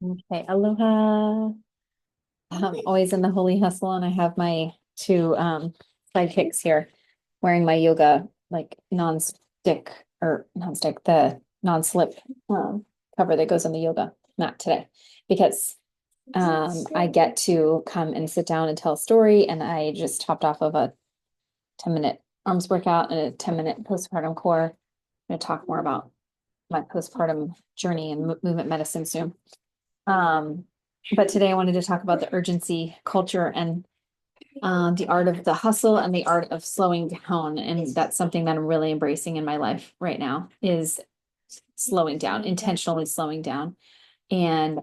Okay, aloha. I'm always in the holy hustle, and I have my two sidekicks here wearing my yoga like non-stick or non-stick, the non-slip cover that goes on the yoga mat today because I get to come and sit down and tell a story, and I just hopped off of a 10-minute arms workout and a 10-minute postpartum core. I'm going to talk more about my postpartum journey and movement medicine soon. Um, but today I wanted to talk about the urgency culture and the art of the hustle and the art of slowing down. And that's something that I'm really embracing in my life right now is slowing down, intentionally slowing down and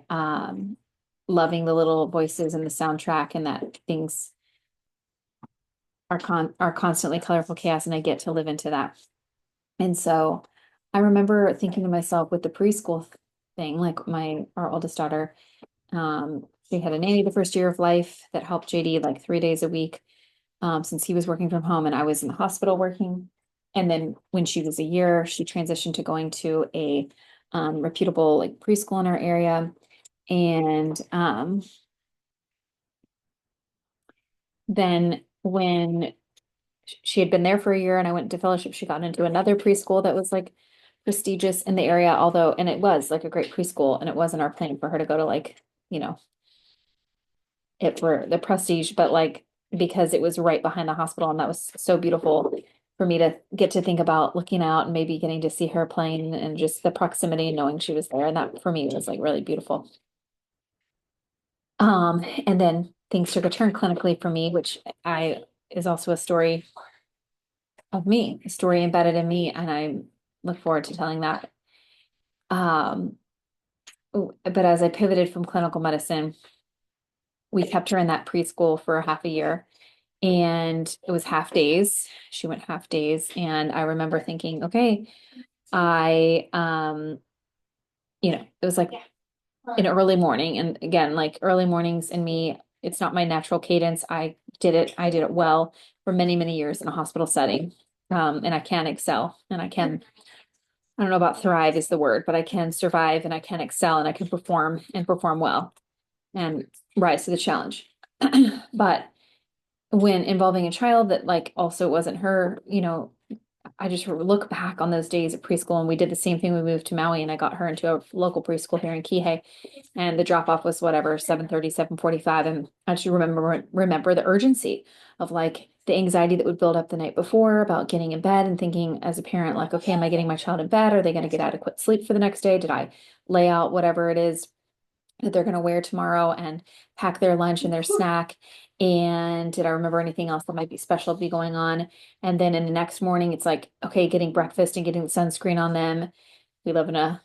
loving the little voices in the soundtrack and that things are constantly colorful chaos and I get to live into that. And so I remember thinking to myself with the preschool thing, like our oldest daughter. She had a nanny the first year of life that helped JD like 3 days a week, since he was working from home and I was in the hospital working. And then when she was a year, she transitioned to going to a reputable like preschool in our area. And then when she had been there for a year and I went into fellowship, she got into another preschool that was like prestigious in the area, although, and it was like a great preschool, and it wasn't our plan for her to go to like, you know, it for the prestige, but like because it was right behind the hospital and that was so beautiful for me to get to think about looking out and maybe getting to see her playing and just the proximity and knowing she was there. And that for me was like really beautiful. And then things took a turn clinically for me, which I is also a story of me, a story embedded in me, and I look forward to telling that. Um, but as I pivoted from clinical medicine, we kept her in that preschool for a half a year and it was half days. She went half days. And I remember thinking, okay, I, it was like an early morning. And again, like early mornings in me, it's not my natural cadence. I did it well for many, many years in a hospital setting. And I can excel and I don't know about thrive is the word, but I can survive and I can excel and I can perform and perform well and rise to the challenge. But when involving a child that like also wasn't her, I just look back on those days at preschool and we did the same thing. We moved to Maui and I got her into a local preschool here in Kihei and the drop off was whatever, 7:30, 7:45. And I just remember the urgency of like the anxiety that would build up the night before about getting in bed and thinking as a parent, like, okay, am I getting my child in bed? Are they going to get adequate sleep for the next day? Did I lay out whatever it is that they're going to wear tomorrow and pack their lunch and their snack? And did I remember anything else that might be special to be going on? And then in the next morning, it's like, okay, getting breakfast and getting sunscreen on them. We live in a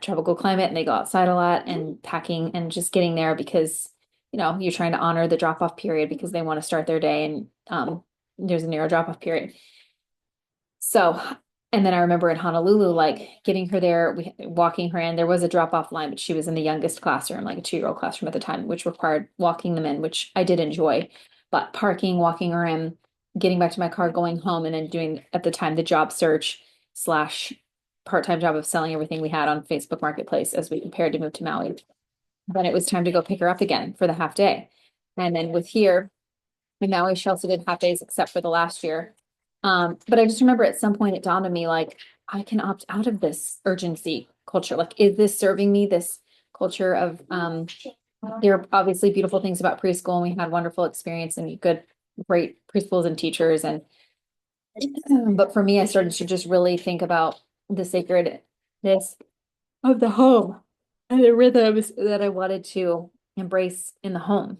tropical climate and they go outside a lot and packing and just getting there because, you're trying to honor the drop off period because they want to start their day and there's a narrow drop off period. So, and then I remember in Honolulu, like getting her there, walking her in. There was a drop-off line, but she was in the youngest classroom, like a 2-year-old classroom at the time, which required walking them in, which I did enjoy. But parking, walking her in, getting back to my car, going home, and then doing at the time the job search slash part-time job of selling everything we had on Facebook Marketplace as we prepared to move to Maui. Then it was time to go pick her up again for the half day. And then with here, in Maui, she also did half days except for the last year. But I just remember at some point it dawned on me like I can opt out of this urgency culture. Like, is this serving me this culture of there are obviously beautiful things about preschool and we had wonderful experience and great preschools and teachers and but for me I started to just really think about the sacredness of the home and the rhythms that I wanted to embrace in the home,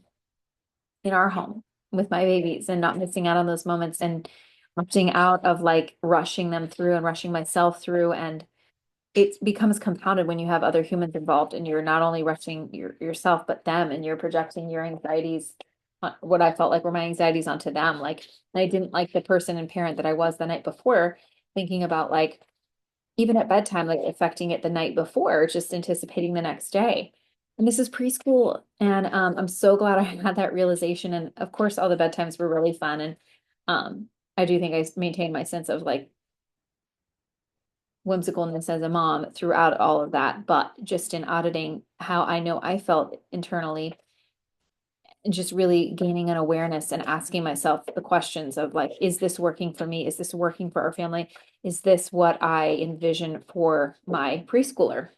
in our home with my babies and not missing out on those moments and opting out of like rushing them through and rushing myself through. And it becomes compounded when you have other humans involved and you're not only rushing yourself, but them and you're projecting your anxieties, what I felt like were my anxieties onto them. Like I didn't like the person and parent that I was the night before, thinking about like even at bedtime, like affecting it the night before, just anticipating the next day. And this is preschool. And I'm so glad I had that realization. And of course, all the bedtimes were really fun. And I do think I maintained my sense of like whimsicalness as a mom throughout all of that, but just in auditing how I know I felt internally, and just really gaining an awareness and asking myself the questions of like, is this working for me? Is this working for our family? Is this what I envision for my preschooler?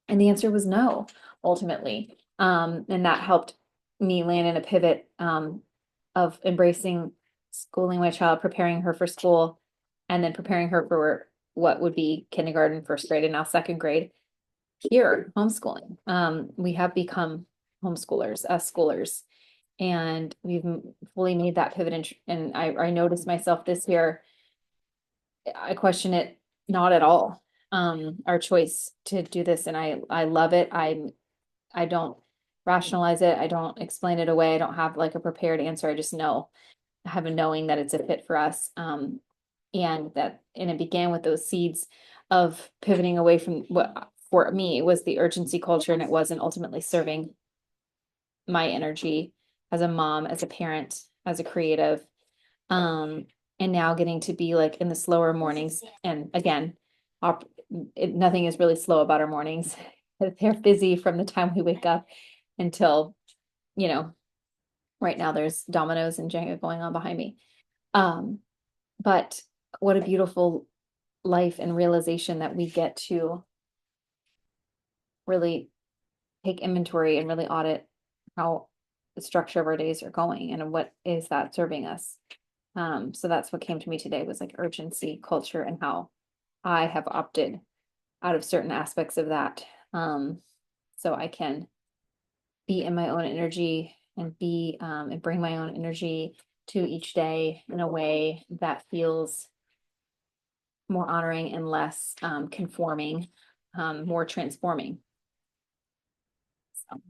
And the answer was no, ultimately. And that helped me land in a pivot of embracing schooling my child, preparing her for school, and then preparing her for what would be kindergarten, first grade, and now second grade here, homeschooling. We have become homeschoolers, us schoolers, and we've fully made that pivot. And I noticed myself this year, I question it not at all. Our choice to do this, and I love it. I don't rationalize it. I don't explain it away. I don't have like a prepared answer. I just know, I have a knowing that it's a fit for us. And it began with those seeds of pivoting away from what for me was the urgency culture, and it wasn't ultimately serving my energy as a mom, as a parent, as a creative. Um, and now getting to be like in the slower mornings. And again, nothing is really slow about our mornings. They're busy from the time we wake up until, you know, right now there's dominoes and Jenga going on behind me. Um, but what a beautiful life and realization that we get to really take inventory and really audit how the structure of our days are going and what is that serving us. So that's what came to me today was like urgency, culture, and how I have opted out of certain aspects of that. So I can be in my own energy and and bring my own energy to each day in a way that feels more honoring and less conforming, more transforming. So.